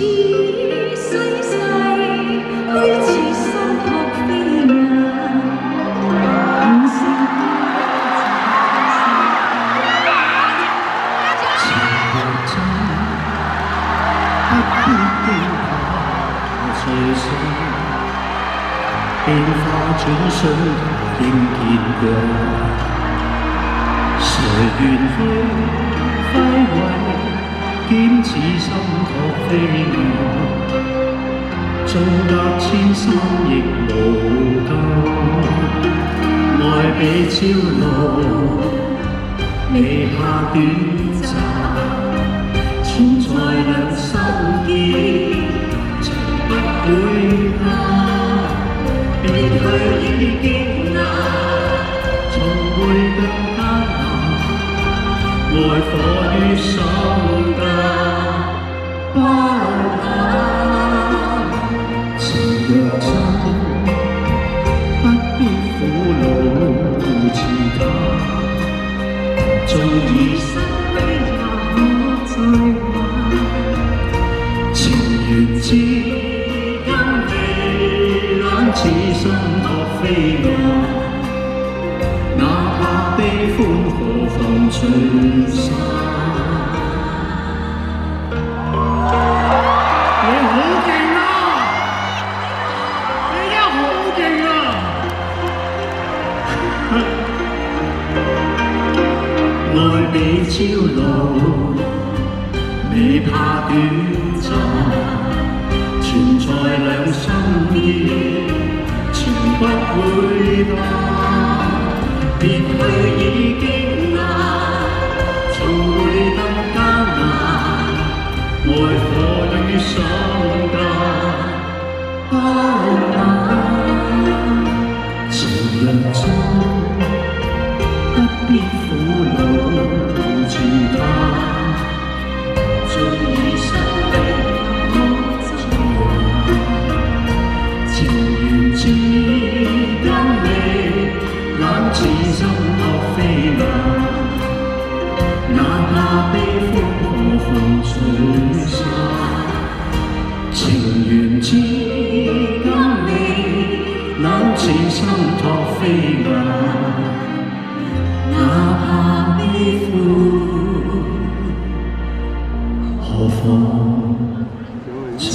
細細，虛似心撲飛雁，願成情若真，不必驚怕隨性，變化轉瞬應見過。誰願去揮慧，兼似心託飛雁，縱隔千山亦無間，愛比朝露，未怕短暫，存在兩心結，情不會淡，別去已經難，從會更艱難。愛火於心間，不淡。情若真，不必苦惱自他。縱已失飛也可再還。情緣之間你懶似心託飛雁。哪怕悲歡何妨隨散。你好勁啊！你而家好勁啊！愛比朝露，未怕短暫，存在兩心意，情不會淡。別去已經難，從會更艱難。愛火於心間，不淡。情若真，不必苦惱自他。縱已失飛可再還。情緣之間你懶似心託飛雁，哪怕悲歡何妨隨散。情緣之間你懶似心託飛雁，哪怕悲歡何妨隨